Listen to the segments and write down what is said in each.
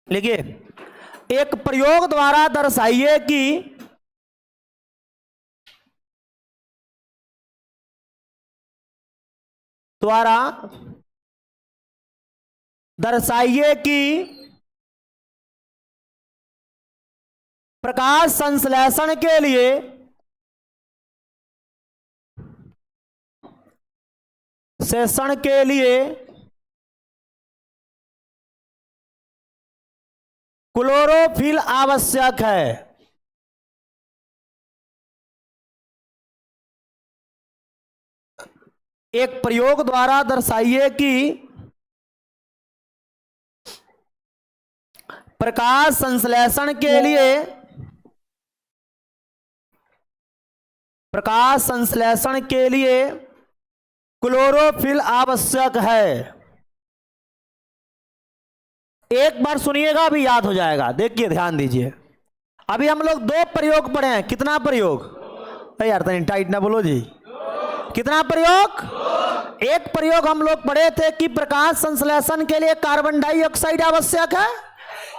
लिखिए, एक प्रयोग द्वारा दर्शाइए कि प्रकाश संश्लेषण के लिए क्लोरोफिल आवश्यक है। एक प्रयोग द्वारा दर्शाइए कि प्रकाश संश्लेषण के लिए क्लोरोफिल आवश्यक है। एक बार सुनिएगा, अभी याद हो जाएगा। देखिए, ध्यान दीजिए, अभी हम लोग 2 प्रयोग पढ़े हैं। कितना प्रयोग? अरे यार तनी टाइट ना बोलो जी। कितना प्रयोग? एक प्रयोग हम लोग पढ़े थे कि प्रकाश संश्लेषण के लिए कार्बन डाइऑक्साइड आवश्यक है,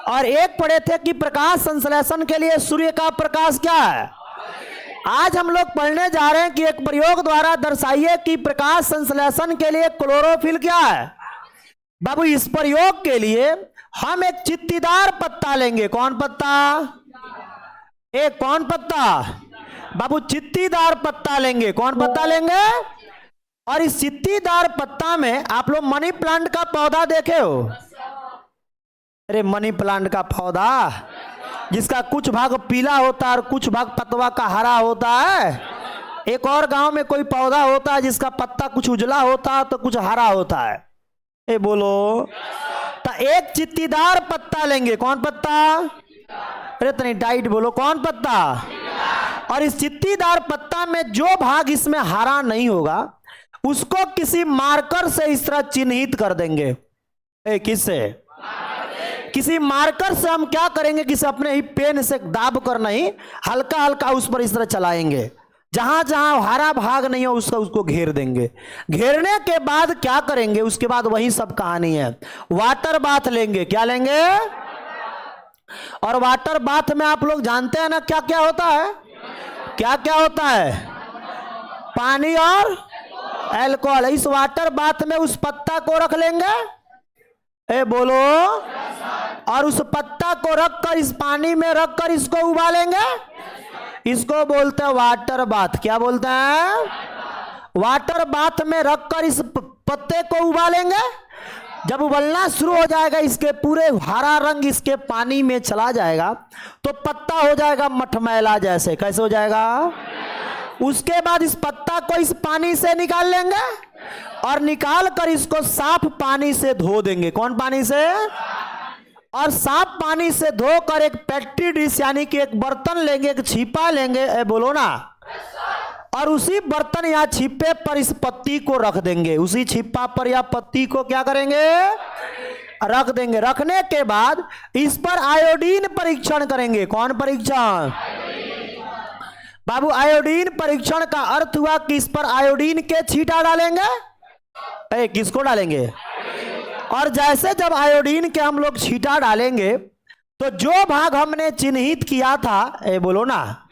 और एक पढ़े थे कि प्रकाश संश्लेषण के लिए सूर्य का प्रकाश क्या है। आज हम लोग पढ़ने जा रहे हैं कि एक प्रयोग द्वारा दर्शाइए कि प्रकाश संश्लेषण के लिए क्लोरोफिल क्या है। बाबू, इस प्रयोग के लिए हम एक चित्तीदार पत्ता लेंगे। कौन पत्ता? एक कौन पत्ता? बाबू, चित्तीदार पत्ता लेंगे। कौन पत्ता लेंगे? और इस चित्तीदार पत्ता में आप लोग मनी प्लांट का पौधा देखे हो? अरे मनी प्लांट का पौधा जिसका कुछ भाग पीला होता है और कुछ भाग पतवा का हरा होता है। एक और गांव में कोई पौधा होता है जिसका पत्ता कुछ उजला होता है तो कुछ हरा होता है। ए बोलो, तो एक चित्तीदार पत्ता लेंगे। कौन पत्ता? अरे तनी टाइट बोलो, कौन पत्ता? और इस चित्तीदार पत्ता में जो भाग इसमें हरा नहीं होगा उसको किसी मार्कर से इस तरह चिन्हित कर देंगे। किससे? किसी मार्कर से हम क्या करेंगे, किसी अपने ही पेन से दाब कर नहीं, हल्का हल्का उस पर इस तरह चलाएंगे। जहां जहां हरा भाग नहीं हो उसको घेर देंगे। घेरने के बाद क्या करेंगे, उसके बाद वही सब कहानी है। वाटर बाथ लेंगे। क्या लेंगे? और वाटर बाथ में आप लोग जानते हैं ना क्या क्या होता है? क्या क्या होता है? पानी और अल्कोहल। इस वाटर बाथ में उस पत्ता को रख लेंगे। ए बोलो, और उस पत्ता को रखकर इस पानी में रखकर इसको उबालेंगे। इसको बोलते हैं वाटर बाथ। क्या बोलते हैं? वाटर बाथ में रखकर इस पत्ते को उबालेंगे। जब उबलना शुरू हो जाएगा, इसके पूरे हरा रंग इसके पानी में चला जाएगा तो पत्ता हो जाएगा मटमैला जैसे। कैसे हो जाएगा? उसके बाद इस पत्ता को इस पानी से निकाल लेंगे और निकाल कर इसको साफ पानी से धो देंगे। कौन पानी से? और साफ पानी से धोकर एक पेट्री डिश यानी कि एक बर्तन लेंगे, एक छिपा लेंगे। ए बोलो ना। और उसी बर्तन या छिपे पर इस पत्ती को रख देंगे। उसी छिपा पर या पत्ती को क्या करेंगे? रख देंगे। रखने के बाद इस पर आयोडीन परीक्षण करेंगे। कौन परीक्षण? बाबू, आयोडीन परीक्षण का अर्थ हुआ कि इस पर आयोडीन के छींटा डालेंगे। किसको डालेंगे? और जैसे जब आयोडीन के हम लोग छींटा डालेंगे तो जो भाग हमने चिन्हित किया था, बोलो ना,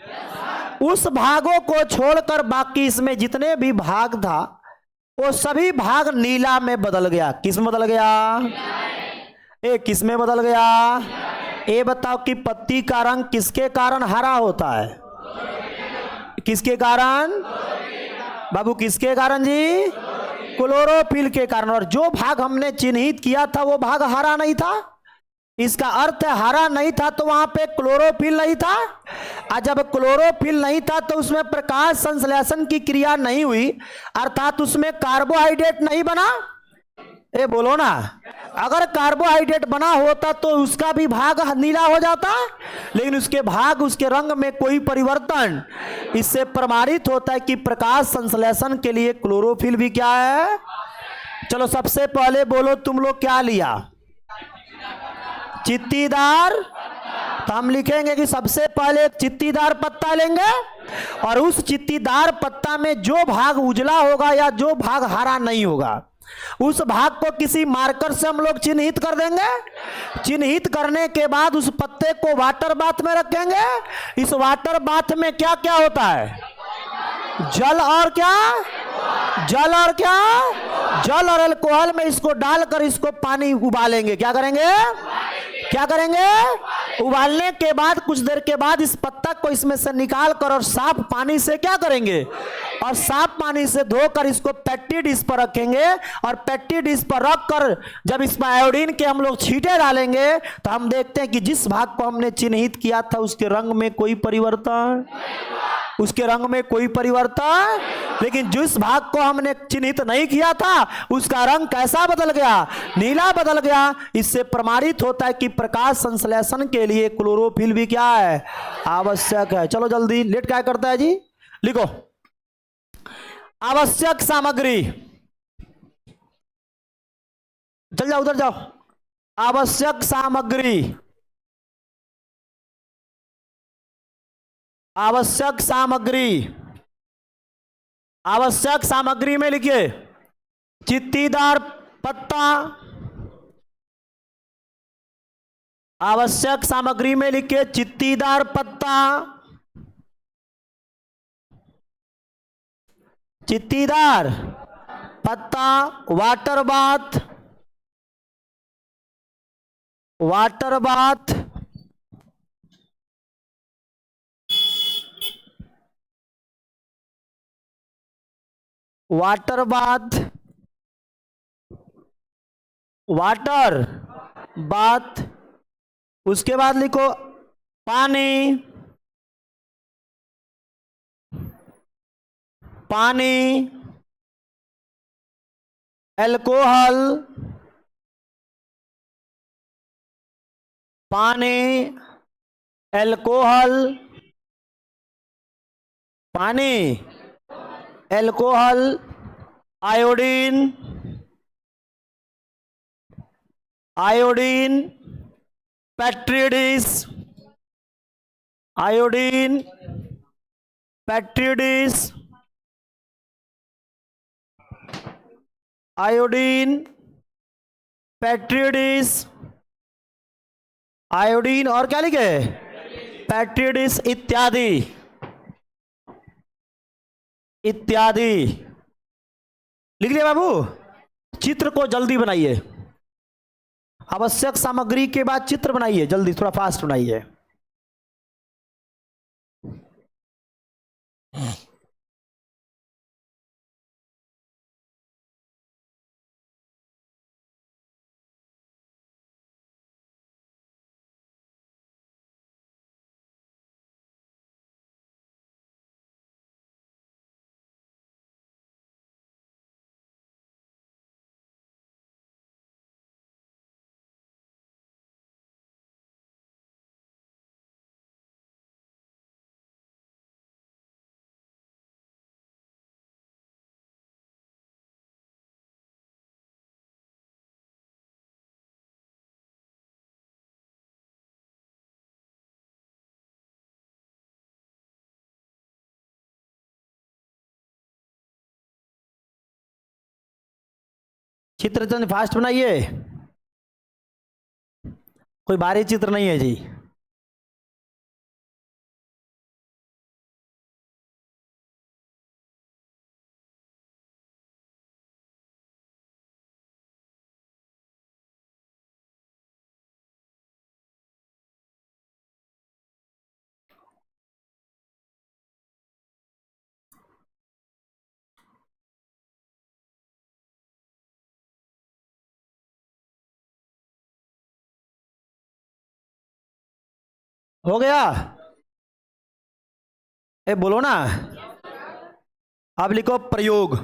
उस भागों को छोड़कर बाकी इसमें जितने भी भाग था वो सभी भाग नीला में बदल गया। किस में बदल गया? किस में बदल गया? ये बताओ कि पत्ती का रंग किसके कारण हरा होता है? किसके कारण? बाबू, किसके कारण जी? क्लोरोफिल के कारण। और जो भाग हमने चिन्हित किया था वो भाग हरा नहीं था। इसका अर्थ है हरा नहीं था तो वहां पे क्लोरोफिल नहीं था। और जब क्लोरोफिल नहीं था तो उसमें प्रकाश संश्लेषण की क्रिया नहीं हुई, अर्थात उसमें कार्बोहाइड्रेट नहीं बना। बोलो ना। अगर कार्बोहाइड्रेट बना होता तो उसका भी भाग नीला हो जाता, लेकिन उसके भाग, उसके रंग में कोई परिवर्तन। इससे प्रमाणित होता है कि प्रकाश संश्लेषण के लिए क्लोरोफिल भी क्या है। चलो सबसे पहले बोलो तुम लोग क्या लिया? चित्तीदार। तो हम लिखेंगे कि सबसे पहले चित्तीदार पत्ता लेंगे और उस चित्तीदार पत्ता में जो भाग उजला होगा या जो भाग हरा नहीं होगा उस भाग को किसी मार्कर से हम लोग चिन्हित कर देंगे। चिन्हित करने के बाद उस पत्ते को वाटर बाथ में रखेंगे। इस वाटर बाथ में क्या क्या होता है? जल और क्या? जल और क्या? जल और अल्कोहल में इसको डालकर इसको पानी उबालेंगे। क्या करेंगे? क्या करेंगे? उबालने के बाद कुछ देर के बाद इस पत्ता को इसमें से निकाल कर और साफ पानी से क्या करेंगे? और साफ पानी से धोकर इसको पेट्टी डिश पर रखेंगे। और पेट्टी डिश पर रखकर जब इसमें आयोडीन के हम लोग छींटे डालेंगे तो हम देखते हैं कि जिस भाग को हमने चिन्हित किया था उसके रंग में कोई परिवर्तन, उसके रंग में कोई परिवर्तन। लेकिन जिस भाग को हमने चिन्हित नहीं किया था उसका रंग कैसा बदल गया? नीला बदल गया। इससे प्रमाणित होता है कि प्रकाश संश्लेषण के लिए क्लोरोफिल भी क्या है? आवश्यक है। चलो जल्दी, लेट क्या करता है जी? लिखो आवश्यक सामग्री। चल जाओ, उधर जाओ। आवश्यक सामग्री, आवश्यक सामग्री। आवश्यक सामग्री में लिखिए चित्तीदार पत्ता। आवश्यक सामग्री में लिखिए चित्तीदार पत्ता, चित्तीदार पत्ता, water bath, water bath, water bath, water bath. उसके बाद लिखो पानी, पानी, अल्कोहल, पानी, अल्कोहल, पानी, alcohol, iodine, iodine, petri dish, iodine, petri dish, iodine, petri dish, iodine और क्या लिखे? पेट्री डिश इत्यादि, इत्यादि। लिख लिया बाबू? चित्र को जल्दी बनाइए। आवश्यक सामग्री के बाद चित्र बनाइए, जल्दी, थोड़ा फास्ट बनाइए। चित्र तो फास्ट बनाइए, कोई भारी चित्र नहीं है जी। हो गया? ए बोलो ना। अब लिखो प्रयोग,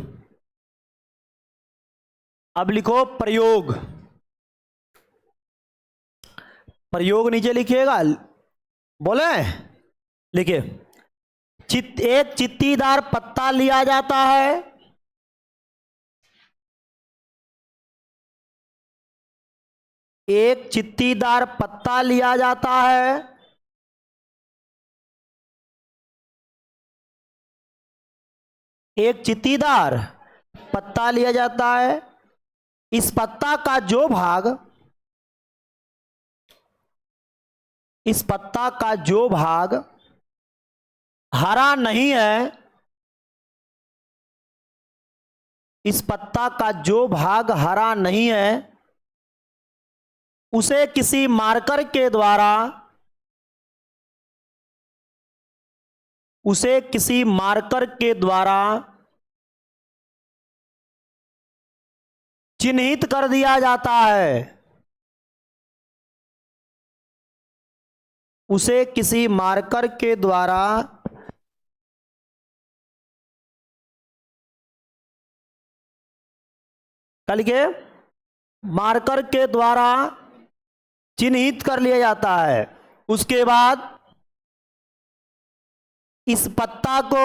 अब लिखो प्रयोग। प्रयोग नीचे लिखिएगा, बोले लिखिए एक चित्तीदार पत्ता लिया जाता है, एक चित्तीदार पत्ता लिया जाता है, एक चित्तीदार पत्ता लिया जाता है। इस पत्ता का जो भाग, इस पत्ता का जो भाग हरा नहीं है, इस पत्ता का जो भाग हरा नहीं है, उसे किसी मार्कर के द्वारा, उसे किसी मार्कर के द्वारा चिन्हित कर दिया जाता है, उसे किसी मार्कर के द्वारा कल के मार्कर के द्वारा चिन्हित कर लिया जाता है। उसके बाद इस पत्ता को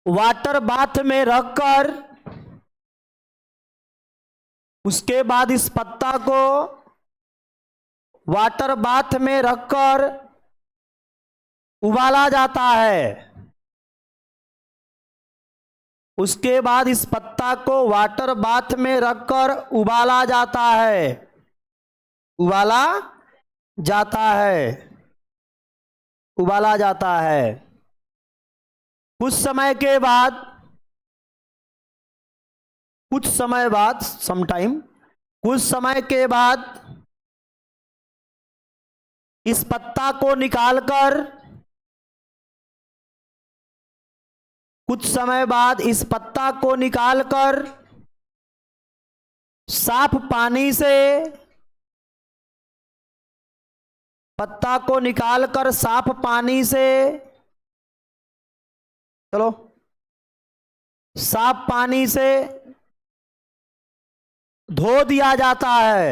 वाटर बाथ में रखकर, उसके बाद इस पत्ता को वाटर बाथ में रखकर उबाला जाता है। उसके बाद इस पत्ता को वाटर बाथ में रखकर उबाला जाता है, उबाला जाता है, उबाला जाता है। कुछ समय के बाद, कुछ समय बाद, समटाइम, कुछ समय के बाद इस पत्ता को निकालकर, कुछ समय बाद इस पत्ता को निकालकर साफ पानी से, पत्ता को निकालकर साफ पानी से, चलो, साफ पानी से धो दिया जाता है,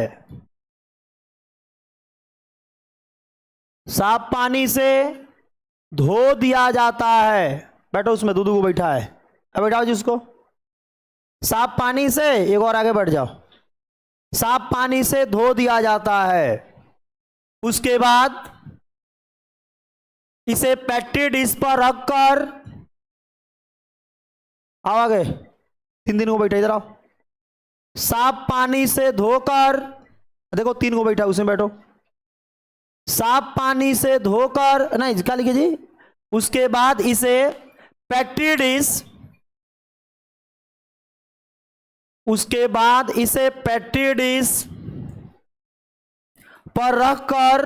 साफ पानी से धो दिया जाता है। बैठो, उसमें दूधू को बैठा है, अब बैठाओ जिसको। साफ पानी से, एक और आगे बैठ जाओ, साफ पानी से धो दिया जाता है। उसके बाद इसे पेट्री डिश पर रखकर, आओ आगे, 3 दिन को बैठा, इधर आओ। साफ पानी से धोकर, देखो 3 को बैठा, उसमें बैठो। साफ पानी से धोकर, नहीं इसका लिखिए जी। उसके बाद इसे पेट्री डिश, उसके बाद इसे पेट्री डिश पर रखकर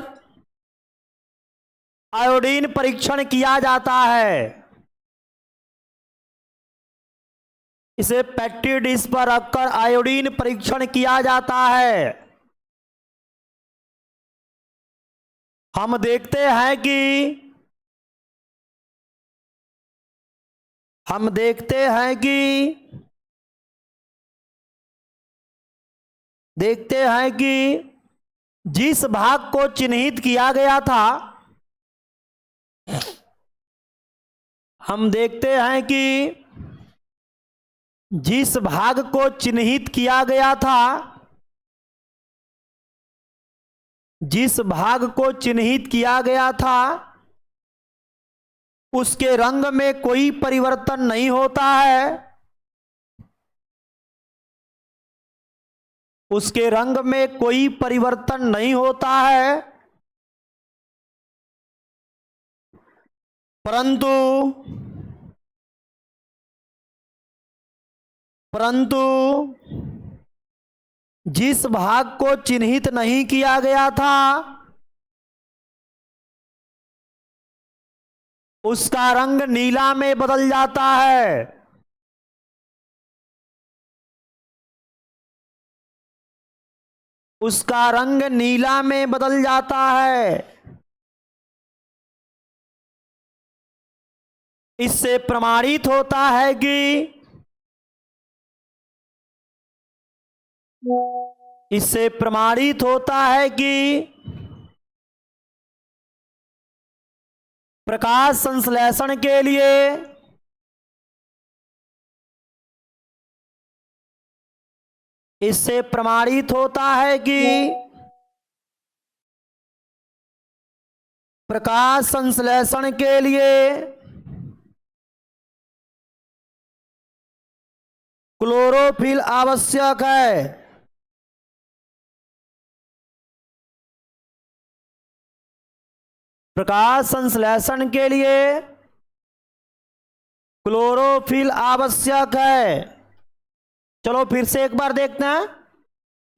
आयोडीन परीक्षण किया जाता है। इसे पेट्री डिश पर रखकर आयोडीन परीक्षण किया जाता है। हम देखते हैं कि, हम देखते हैं कि, देखते हैं कि जिस भाग को चिन्हित किया गया था, हम देखते हैं कि जिस भाग को चिन्हित किया गया था, जिस भाग को चिन्हित किया गया था, उसके रंग में कोई परिवर्तन नहीं होता है, उसके रंग में कोई परिवर्तन नहीं होता है, परंतु परंतु जिस भाग को चिन्हित नहीं किया गया था, उसका रंग नीला में बदल जाता है। उसका रंग नीला में बदल जाता है। इससे प्रमाणित होता है कि, इससे प्रमाणित होता है कि प्रकाश संश्लेषण के लिए इससे प्रमाणित होता है कि प्रकाश संश्लेषण के लिए क्लोरोफिल आवश्यक है। प्रकाश संश्लेषण के लिए क्लोरोफिल आवश्यक है। चलो फिर से एक बार देखते हैं।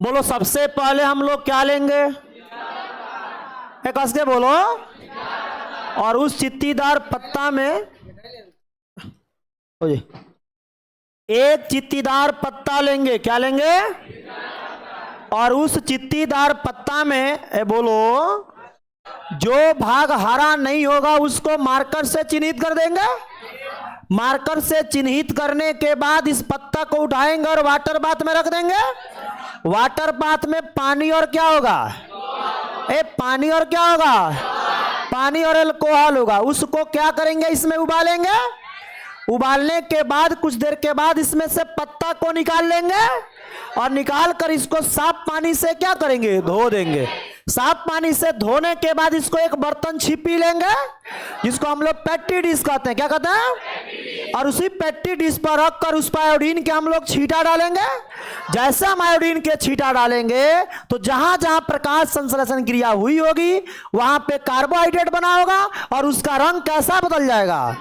बोलो, सबसे पहले हम लोग क्या लेंगे? कस के बोलो। और उस चित्तीदार पत्ता में एक चित्तीदार पत्ता लेंगे। क्या लेंगे? और उस चित्तीदार पत्ता में बोलो, जो भाग हरा नहीं होगा उसको मार्कर से चिन्हित कर देंगे। मार्कर से चिन्हित करने के बाद इस पत्ता को उठाएंगे और वाटर बाथ में रख देंगे। वाटर बाथ में पानी और क्या होगा? पानी और क्या होगा? पानी और अल्कोहल होगा। उसको क्या करेंगे? इसमें उबालेंगे। उबालने के बाद कुछ देर के बाद इसमें से पत्ता को निकाल लेंगे और निकाल कर इसको साफ पानी से क्या करेंगे? धो देंगे। साफ पानी से धोने के बाद इसको एक बर्तन छिपी लेंगे, जिसको हम लोग पेट्टी डिश कहते हैं। क्या कहते हैं? और उसी पेट्टी डिश पर रखकर उस पर आयोडीन के हम लोग छींटा डालेंगे। जैसे हम आयोडीन के छींटा डालेंगे तो जहां जहां प्रकाश संश्लेषण क्रिया हुई होगी वहां पे कार्बोहाइड्रेट बना होगा और उसका रंग कैसा बदल जाएगा।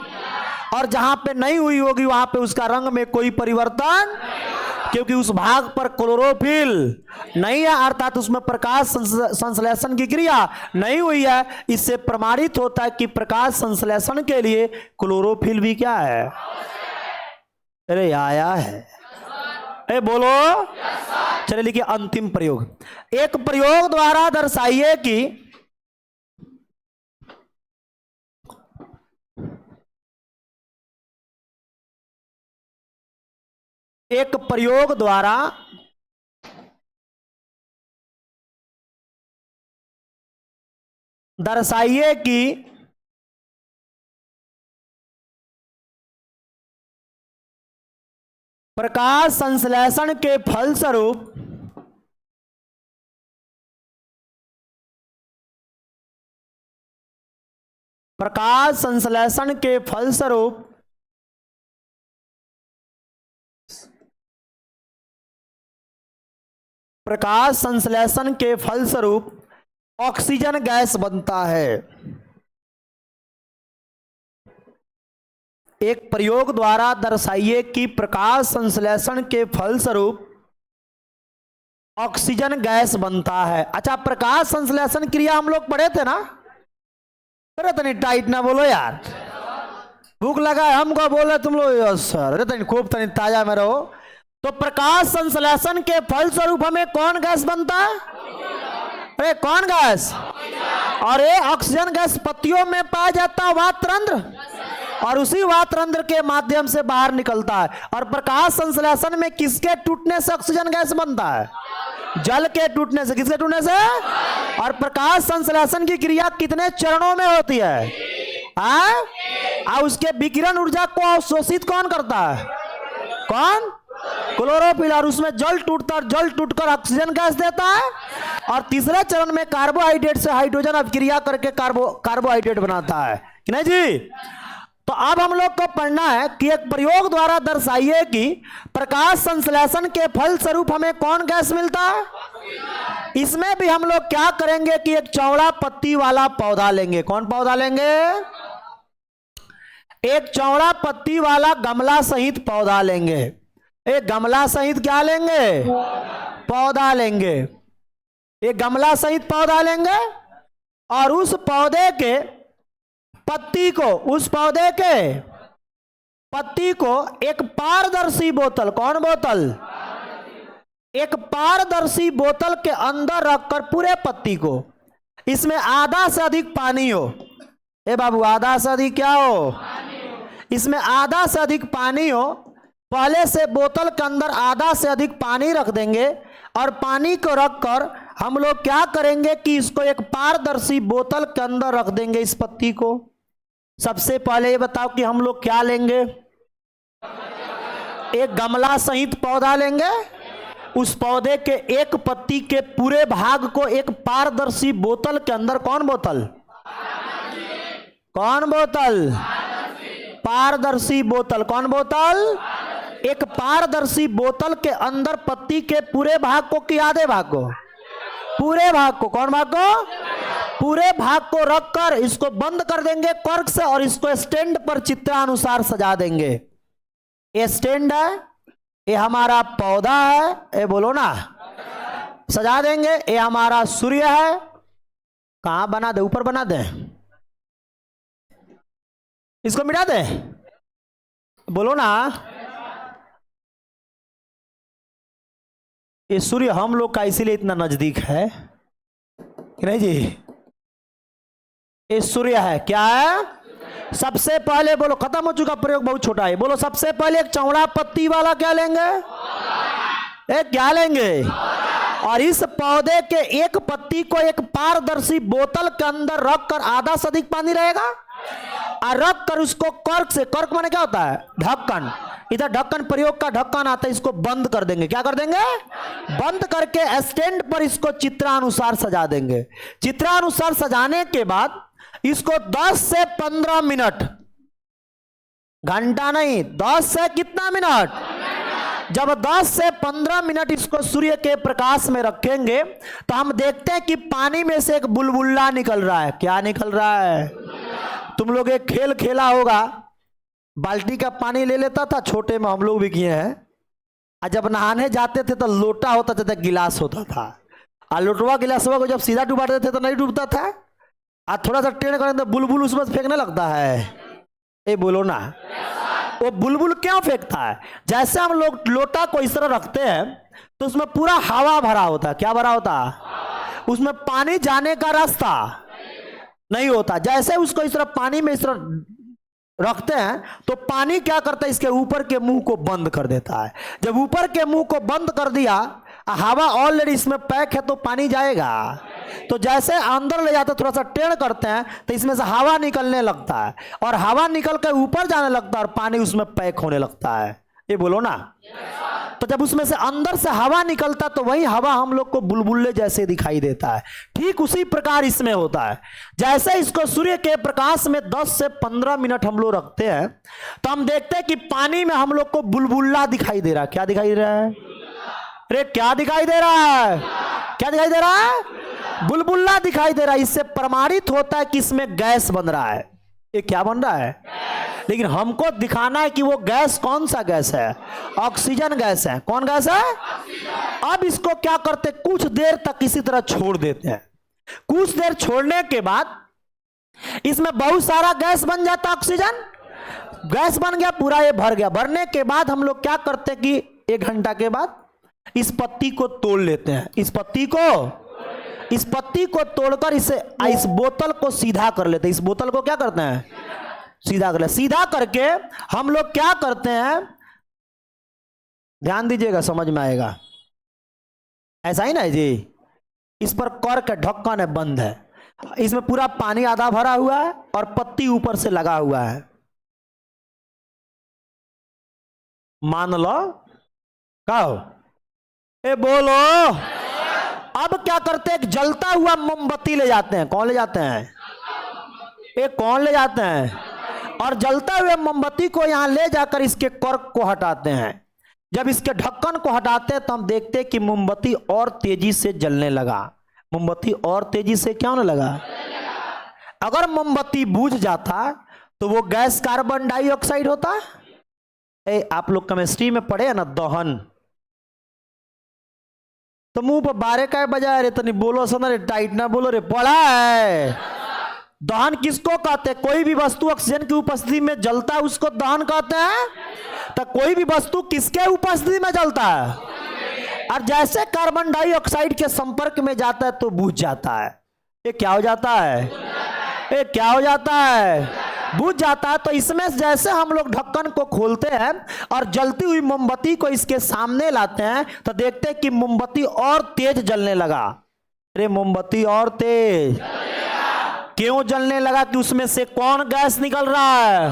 और जहां पे नहीं हुई होगी वहां पे उसका रंग में कोई परिवर्तन, क्योंकि उस भाग पर क्लोरोफिल नहीं है, अर्थात उसमें प्रकाश संश्लेषण की क्रिया नहीं हुई है। इससे प्रमाणित होता है कि प्रकाश संश्लेषण के लिए क्लोरोफिल भी क्या है? अरे आया है। बोलो। चलिए लिखिए अंतिम प्रयोग। एक प्रयोग द्वारा दर्शाइए कि एक प्रयोग द्वारा दर्शाइए कि प्रकाश संश्लेषण के फलस्वरूप प्रकाश संश्लेषण के फलस्वरूप प्रकाश संश्लेषण के फलस्वरूप ऑक्सीजन गैस बनता है। एक प्रयोग द्वारा दर्शाइए कि प्रकाश संश्लेषण के फलस्वरूप ऑक्सीजन गैस बनता है। अच्छा, प्रकाश संश्लेषण क्रिया हम लोग पढ़े थे ना? अरे तनी टाइट ना बोलो यार, भूख लगा है हमको, बोले तुम लोग सर। अरे तनी खूब तनी ताजा में रहो। तो प्रकाश संश्लेषण के फलस्वरूप हमें कौन गैस बनता है? अरे कौन गैस? और ये ऑक्सीजन गैस पत्तियों में पाया जाता है वातरंध्र, और उसी वातरंध्र के माध्यम से बाहर निकलता है। और प्रकाश संश्लेषण में किसके टूटने से ऑक्सीजन गैस बनता है? जल के टूटने से। किसके टूटने से? और प्रकाश संश्लेषण की क्रिया कितने चरणों में होती है? और उसके विकिरण ऊर्जा को अवशोषित कौन करता है? कौन? क्लोरोफिल। और उसमें जल टूटकर ऑक्सीजन गैस देता है। और तीसरे चरण में कार्बोहाइड्रेट से हाइड्रोजन अभिक्रिया करके कार्बोहाइड्रेट बनाता है कि नहीं जी? तो अब हम लोग को पढ़ना है कि एक प्रयोग द्वारा दर्शाइए कि प्रकाश संश्लेषण के फलस्वरूप हमें कौन गैस मिलता है। इसमें भी हम लोग क्या करेंगे कि एक चौड़ा पत्ती वाला पौधा लेंगे। कौन पौधा लेंगे? एक चौड़ा पत्ती वाला गमला सहित पौधा लेंगे। एक गमला सहित क्या लेंगे? पौधा लेंगे। एक गमला सहित पौधा लेंगे और उस पौधे के पत्ती को, उस पौधे के पत्ती को एक पारदर्शी बोतल, कौन बोतल? एक पारदर्शी बोतल के अंदर रखकर पूरे पत्ती को, इसमें आधा से अधिक पानी हो। ए बाबू, आधा से अधिक क्या हो? इसमें आधा से अधिक पानी हो। पहले से बोतल के अंदर आधा से अधिक पानी रख देंगे और पानी को रखकर हम लोग क्या करेंगे कि इसको एक पारदर्शी बोतल के अंदर रख देंगे इस पत्ती को। सबसे पहले ये बताओ कि हम लोग क्या लेंगे? एक गमला सहित पौधा लेंगे। उस पौधे के एक पत्ती के पूरे भाग को एक पारदर्शी बोतल के अंदर, कौन बोतल? कौन बोतल? पारदर्शी बोतल। कौन बोतल? एक पारदर्शी बोतल के अंदर पत्ती के पूरे भाग को कि आधे भाग को? पूरे भाग को। कौन भाग को? पूरे भाग को रखकर इसको बंद कर देंगे कॉर्क से और इसको स्टैंड पर चित्रानुसार सजा देंगे। ये स्टैंड है, ये हमारा पौधा है, ये बोलो ना, सजा देंगे। ये हमारा सूर्य है, कहां बना दे? ऊपर बना दे, इसको मिटा दे, बोलो ना। ये सूर्य हम लोग का इसीलिए इतना नजदीक है कि नहीं जी? ये सूर्य है, क्या है? सबसे पहले बोलो, खत्म हो चुका प्रयोग, बहुत छोटा है। बोलो सबसे पहले एक चौड़ा पत्ती वाला क्या लेंगे? एक क्या लेंगे? और इस पौधे के एक पत्ती को एक पारदर्शी बोतल के अंदर रखकर, आधा से अधिक पानी रहेगा, और रख कर उसको कॉर्क से, कॉर्क माने क्या होता है? ढक्कन। इधर ढक्कन प्रयोग का ढक्कन आता है, इसको बंद कर देंगे। क्या कर देंगे? बंद करके स्टैंड पर इसको चित्रानुसार सजा देंगे। चित्रानुसार सजाने के बाद इसको 10 से 15 मिनट, घंटा नहीं, 10 से कितना मिनट? जब 10 से 15 मिनट इसको सूर्य के प्रकाश में रखेंगे तो हम देखते हैं कि पानी में से एक बुलबुला निकल रहा है। क्या निकल रहा है? तुम लोग एक खेल खेला होगा, बाल्टी का पानी ले लेता था, छोटे में हम लोग भी किए हैं, और जब नहाने जाते थे तो लोटा होता था, गिलास होता था, और लोटवा गिलासवा को जब सीधा डुबाते थे तो नहीं डूबता था, और थोड़ा सा टेढ़ करें तो बुलबुल उसमें फेंकने लगता है। ये बोलो ना, वो बुलबुल क्यों फेंकता है? जैसे हम लोग लोटा को इस तरह रखते हैं तो उसमें पूरा हवा भरा होता है। क्या भरा होता है? उसमें पानी जाने का रास्ता नहीं होता। जैसे उसको इस तरह पानी में इस तरह रखते हैं तो पानी क्या करता है? इसके ऊपर के मुंह को बंद कर देता है। जब ऊपर के मुंह को बंद कर दिया, हवा ऑलरेडी इसमें पैक है तो पानी जाएगा। तो जैसे अंदर ले जाते थोड़ा सा टेढ़ करते हैं तो इसमें से हवा निकलने लगता है, और हवा निकल कर ऊपर जाने लगता है और पानी उसमें पैक होने लगता है। ये बोलो ना। तो जब उसमें से अंदर से हवा निकलता तो वही हवा हम लोग को बुलबुले जैसे दिखाई देता है। ठीक उसी प्रकार इसमें होता है। जैसे इसको सूर्य के प्रकाश में 10 से 15 मिनट हम लोग रखते हैं तो हम देखते हैं कि पानी में हम लोग को बुलबुला दिखाई दे रहा है। क्या दिखाई दे रहा है? अरे क्या दिखाई दे रहा है? क्या दिखाई दे रहा है? बुलबुला दिखाई दे रहा है। इससे प्रमाणित होता है कि इसमें गैस बन रहा है। ये क्या बन रहा है? लेकिन हमको दिखाना है कि वो गैस कौन सा गैस है? ऑक्सीजन गैस है। कौन गैस है? अब इसको क्या करते, कुछ देर तक इसी तरह छोड़ देते हैं। कुछ देर छोड़ने के बाद इसमें बहुत सारा गैस बन जाता है, ऑक्सीजन गैस बन गया, पूरा ये भर गया। भरने के बाद हम लोग क्या करते हैं कि 1 घंटा के बाद इस पत्ती को तोड़ लेते हैं। इस पत्ती को तोड़कर इस बोतल को सीधा कर लेते हैं। इस बोतल को क्या करते हैं? सीधा कर ले। सीधा करके हम लोग क्या करते हैं, ध्यान दीजिएगा, समझ में आएगा। ऐसा ही ना है जी। इस पर कॉर्क ढक्कन है, बंद है, इसमें पूरा पानी आधा भरा हुआ है और पत्ती ऊपर से लगा हुआ है। मान लो क्या हो? ए बोलो। अब क्या करते हैं, जलता हुआ मोमबत्ती ले जाते हैं। कौन ले जाते हैं? ये कौन ले जाते हैं? और जलते हुए मोमबत्ती को यहां ले जाकर इसके कॉर्क को हटाते हैं। जब इसके ढक्कन को हटाते हैं तो हम देखते हैं कि मोमबत्ती और तेजी से जलने लगा। मोमबत्ती और तेजी से क्या होने लगा? अगर मोमबत्ती बुझ जाता तो वो गैस कार्बन डाइऑक्साइड होता। आप लोग केमिस्ट्री में पढ़े हैं ना, दहन। तो मुंह पर बारे का बजाय रे, तनी बोलो सना रे, टाइट ना बोलो रे, पढ़ा है। दहन किसको कहते हैं? कोई भी वस्तु ऑक्सीजन की उपस्थिति में जलता है उसको दहन कहते हैं। तो कोई भी वस्तु किसके उपस्थिति में जलता है? और जैसे कार्बन डाइऑक्साइड के संपर्क में जाता है तो बुझ जाता है। ये क्या हो जाता है? ये क्या हो जाता है? बुझ जाता है। तो इसमें जैसे हम लोग ढक्कन को खोलते हैं और जलती हुई मोमबत्ती को इसके सामने लाते हैं तो देखते हैं कि मोमबत्ती और तेज जलने लगा। अरे मोमबत्ती और तेज क्यों जलने लगा? कि उसमें से कौन गैस निकल रहा है?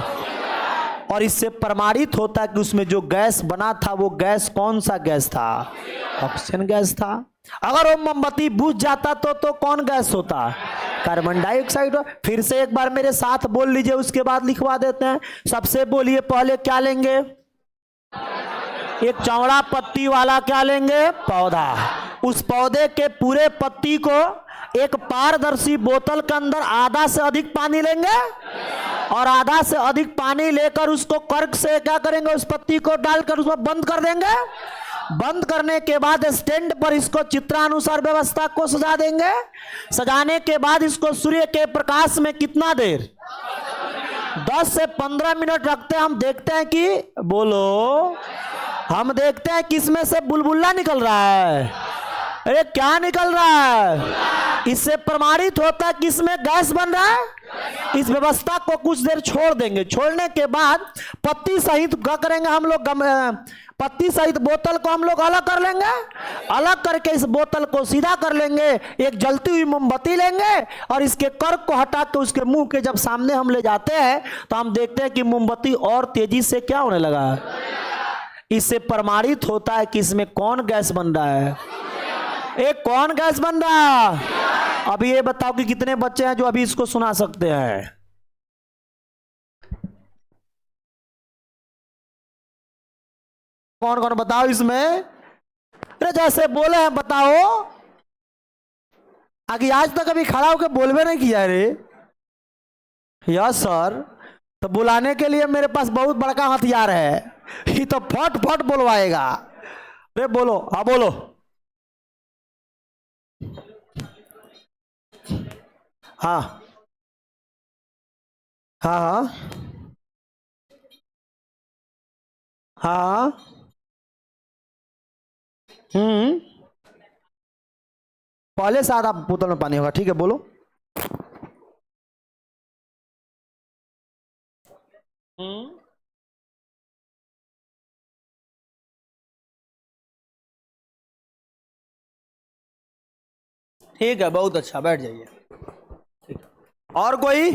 और इससे प्रमाणित होता है कि उसमें जो गैस बना था वो गैस कौन सा गैस था? ऑक्सीजन गैस था। अगर वो मोमबत्ती बुझ जाता तो कौन गैस होता? Carbon dioxide. फिर से एक बार मेरे साथ बोल लीजिए, उसके बाद लिखवा देते हैं। सबसे बोलिए, पहले क्या लेंगे? एक चौड़ा पत्ती वाला क्या लेंगे? पौधा। उस पौधे के पूरे पत्ती को एक पारदर्शी बोतल के अंदर आधा से अधिक पानी लेंगे और आधा से अधिक पानी लेकर उसको कर्क से क्या करेंगे? उस पत्ती को डालकर उसको बंद कर देंगे। बंद करने के बाद स्टैंड पर इसको चित्रानुसार व्यवस्था को सजा देंगे। सजाने के बाद इसको सूर्य के प्रकाश में कितना देर? 10 से 15 मिनट रखते हैं। हम देखते हैं कि बोलो, हम देखते हैं कि इसमें से बुलबुला निकल रहा है। अरे क्या निकल रहा है? इससे प्रमाणित होता है कि इसमें गैस बन रहा है। इस व्यवस्था को कुछ देर छोड़ देंगे। छोड़ने के बाद पत्ती सहित क्या करेंगे हम लोग? पत्ती सहित बोतल को हम लोग अलग कर लेंगे। अलग करके इस बोतल को सीधा कर लेंगे। एक जलती हुई मोमबत्ती लेंगे और इसके कर्क को हटा के उसके मुंह के जब सामने हम ले जाते हैं तो हम देखते हैं कि मोमबत्ती और तेजी से क्या होने लगा। इससे प्रमाणित होता है कि इसमें कौन गैस बन रहा है। एक कौन गैस बन रहा? अभी ये बताओ कि कितने बच्चे हैं जो अभी इसको सुना सकते हैं? कौन कौन बताओ इसमें? अरे जैसे बोले हैं बताओ। आगे आज तक अभी खड़ा होकर बोलवे नहीं किया रे। Yes sir. तो बुलाने के लिए मेरे पास बहुत बड़का हथियार है। ये तो फट फट बोलवाएगा। अरे बोलो, हाँ बोलो। हाँ हाँ हाँ हाँ। पहले से आधा बोतल में पानी होगा। ठीक है बोलो। ठीक है, बहुत अच्छा, बैठ जाइए। और कोई?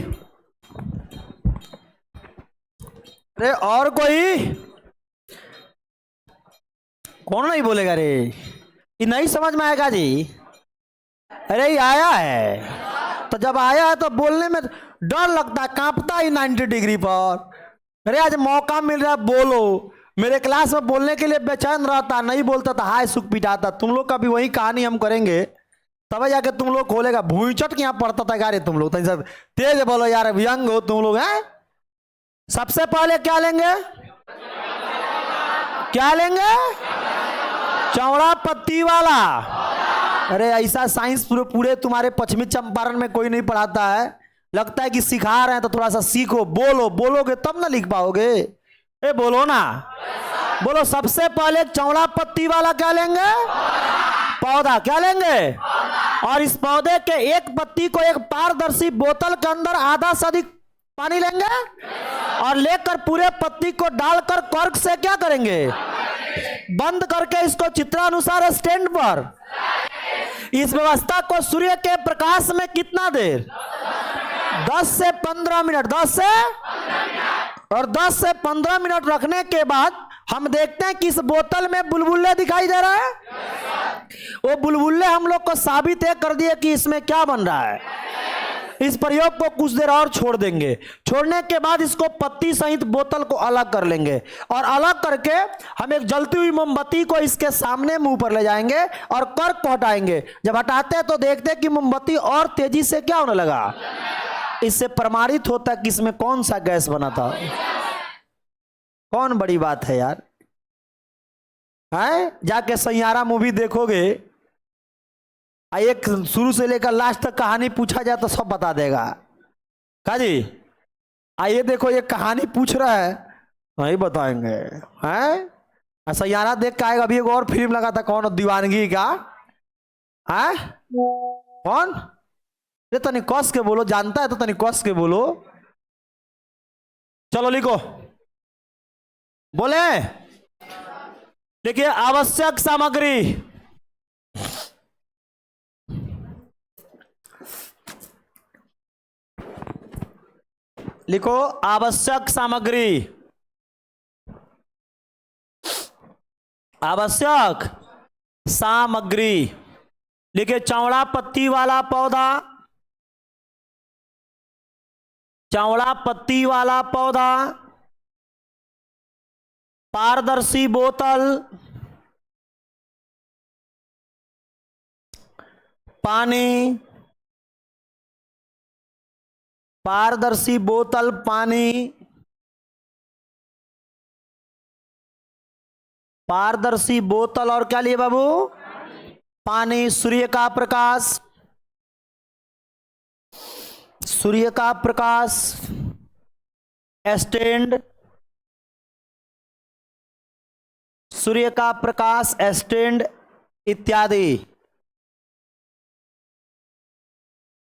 अरे और कोई? कौन नहीं बोलेगा रे? ये नहीं समझ में आएगा जी। अरे ये आया है तो जब आया है तो बोलने में डर लगता है, कांपता ही 90 डिग्री पर। अरे आज मौका मिल रहा है, बोलो। मेरे क्लास में बोलने के लिए बेचैन रहता, नहीं बोलता था, हाय सुख पिटाता। तुम लोग का भी वही कहानी हम करेंगे, तब जाके तुम लोग खोलेगा। भूचट के यहाँ पड़ता था गारे तुम लोग। तेज बोलो यार, व्यंग हो तुम लोग हैं। सबसे पहले क्या लेंगे? क्या लेंगे? चौड़ा पत्ती वाला। अरे ऐसा साइंस पूरे तुम्हारे पश्चिमी चंपारण में कोई नहीं पढ़ाता है। लगता है कि सिखा रहे हैं तो थोड़ा सा सीखो। बोलो, बोलोगे तब ना लिख पाओगे। ए बोलो ना, बोलो। सबसे पहले चौड़ा पत्ती वाला क्या लेंगे? पौधा। क्या लेंगे? और इस पौधे के एक पत्ती को एक पारदर्शी बोतल के अंदर आधा से अधिक पानी लेंगे और लेकर पूरे पत्ती को डालकर कर्क से क्या करेंगे? बंद करके इसको चित्रानुसार स्टैंड पर इस व्यवस्था को सूर्य के प्रकाश में कितना देर? 10 से 15 मिनट। 10 से 15 मिनट रखने के बाद हम देखते हैं कि इस बोतल में बुलबुले दिखाई दे रहा है। वो बुलबुले हम लोग को साबित है कर दिए कि इसमें क्या बन रहा है। इस प्रयोग को कुछ देर और छोड़ देंगे। छोड़ने के बाद इसको पत्ती सहित बोतल को अलग कर लेंगे और अलग करके हम एक जलती हुई मोमबत्ती को इसके सामने मुंह पर ले जाएंगे और कर्क को हटाएंगे। जब हटाते हैं तो देखते हैं कि मोमबत्ती और तेजी से क्या होने लगा। इससे प्रमाणित होता है कि इसमें कौन सा गैस बना था। कौन बड़ी बात है यार, है? जाके सैयारा मूवी देखोगे, एक शुरू से लेकर लास्ट तक कहानी पूछा जाए तो सब बता देगा। का जी? आइए देखो, ये कहानी पूछ रहा है, नहीं बताएंगे। हैं? सैयारा देख के आएगा। अभी एक और फिल्म लगा था, कौन? दीवानगी का। है कौन? ये तनी कस के बोलो, जानता है तो तनी कस के बोलो। चलो लिखो, बोले। देखिए, आवश्यक सामग्री। लिखो, आवश्यक सामग्री। आवश्यक सामग्री। लिखिए, चौड़ा पत्ती वाला पौधा। चौड़ा पत्ती वाला पौधा पारदर्शी बोतल पानी, पारदर्शी बोतल पानी, पारदर्शी बोतल और क्या लिए बाबू? पानी। सूर्य का प्रकाश, सूर्य का प्रकाश, स्टैंड, सूर्य का प्रकाश, स्टैंड इत्यादि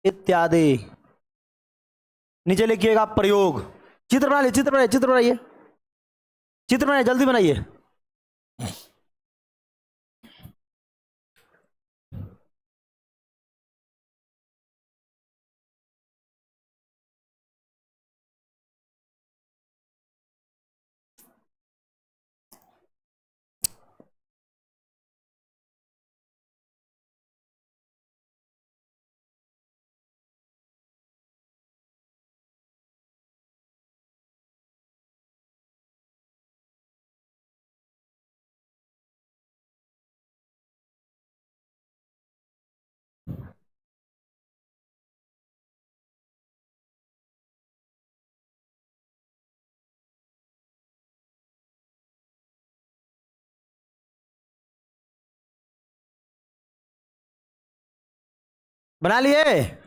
इत्यादि। नीचे लिखिएगा प्रयोग। चित्र बना लीजिए, चित्र बनाइए, चित्र बनाइए, चित्र बनाइए, जल्दी बनाइए। बना लिए?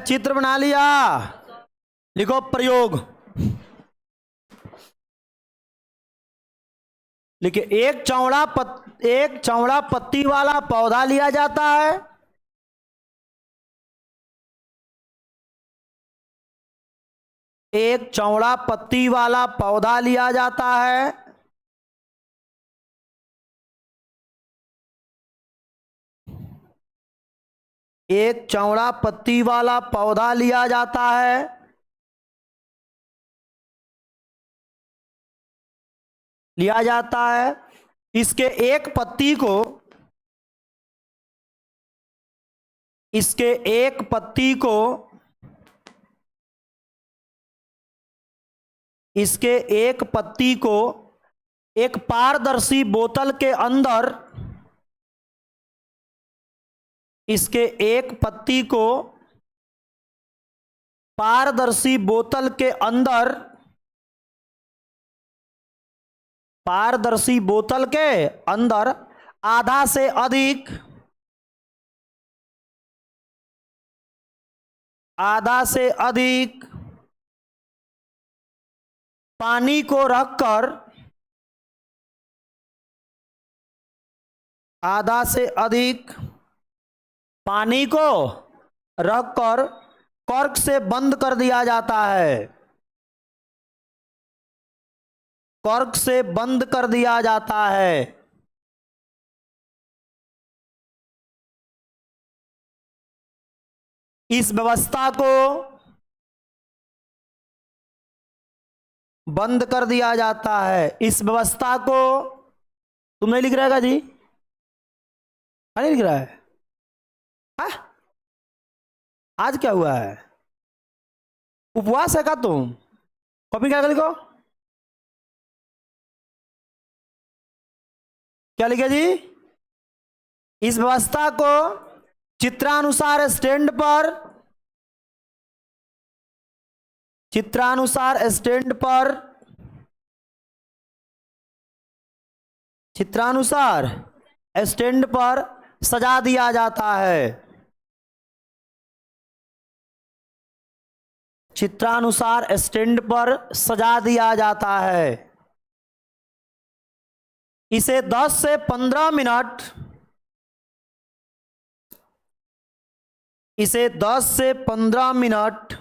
चित्र बना लिया? लिखो प्रयोग। लिखिए एक चौड़ा पत्ती वाला पौधा लिया जाता है। एक चौड़ा पत्ती वाला पौधा लिया जाता है। एक चौड़ा पत्ती वाला पौधा लिया जाता है। लिया जाता है। इसके एक पत्ती को, इसके एक पत्ती को, इसके एक पत्ती को एक पारदर्शी बोतल के अंदर, इसके एक पत्ती को पारदर्शी बोतल के अंदर, पारदर्शी बोतल के अंदर आधा से अधिक, आधा से अधिक पानी को रखकर, आधा से अधिक पानी को रखकर कॉर्क से बंद कर दिया जाता है। कॉर्क से बंद कर दिया जाता है। इस व्यवस्था को बंद कर दिया जाता है। इस व्यवस्था को, तुम नहीं लिख रहेगा जी? नहीं लिख रहा है? हा? आज क्या हुआ है? उपवास है का तुम? कॉपी क्या लिखो? क्या लिखे जी? इस व्यवस्था को चित्रानुसार स्टैंड पर, चित्रानुसार स्टैंड पर, चित्रानुसार स्टैंड पर सजा दिया जाता है। चित्रानुसार स्टैंड पर सजा दिया जाता है। इसे 10 से 15 मिनट, इसे 10 से 15 मिनट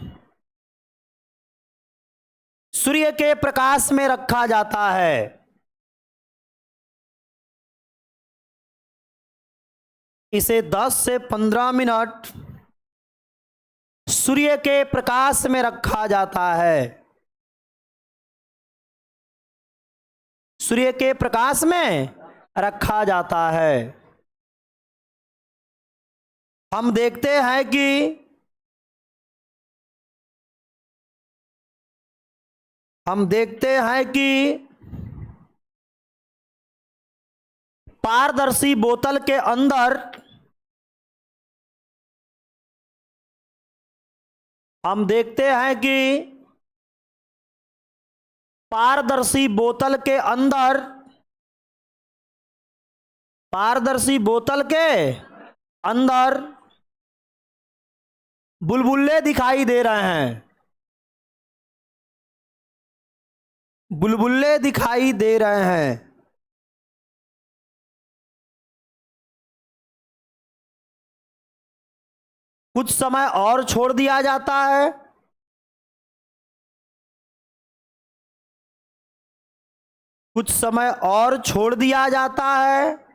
सूर्य के प्रकाश में रखा जाता है। इसे 10 से 15 मिनट सूर्य के प्रकाश में रखा जाता है। सूर्य के प्रकाश में रखा जाता है। हम देखते हैं कि पारदर्शी बोतल के अंदर पारदर्शी बोतल के अंदर बुलबुले दिखाई दे रहे हैं। बुलबुले दिखाई दे रहे हैं। कुछ समय और छोड़ दिया जाता है। कुछ समय और छोड़ दिया जाता है।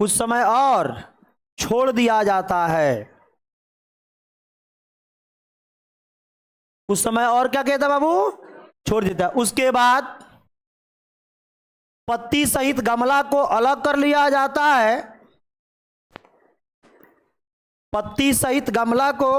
कुछ समय और छोड़ दिया जाता है। कुछ समय और क्या कहता बाबू? छोड़ देता है। उसके बाद पत्ती सहित गमला को अलग कर लिया जाता है। पत्ती सहित गमला को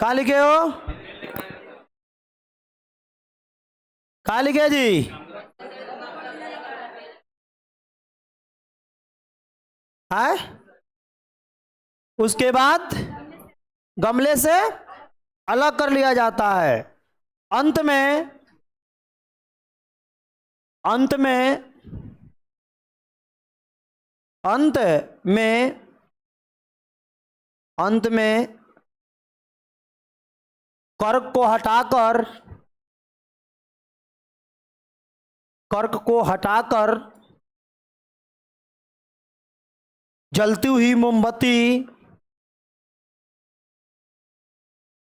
कहाँ लिखे हो? कहाँ लिखे जी? है। उसके बाद गमले से अलग कर लिया जाता है। अंत में अंत में अंत में अंत में कर्क को हटाकर जलती हुई मोमबत्ती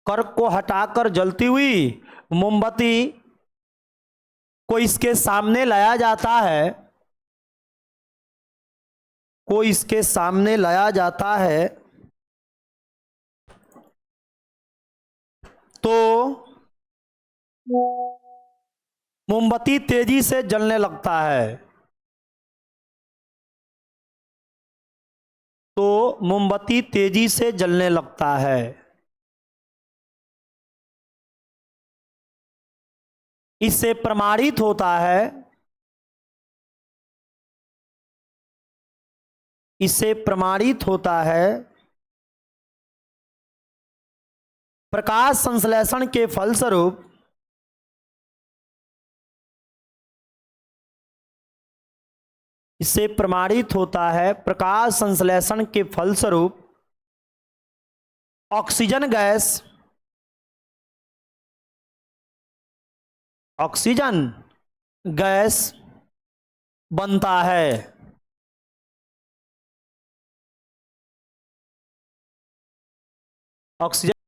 कर्क को हटाकर जलती हुई मोमबत्ती को इसके सामने लाया जाता है। को इसके सामने लाया जाता है तो मोमबत्ती तेजी से जलने लगता है। तो मोमबत्ती तेजी से जलने लगता है। इससे प्रमाणित होता है इससे प्रमाणित होता है प्रकाश संश्लेषण के फलस्वरूप इससे प्रमाणित होता है प्रकाश संश्लेषण के फलस्वरूप ऑक्सीजन गैस बनता है। ऑक्सीजन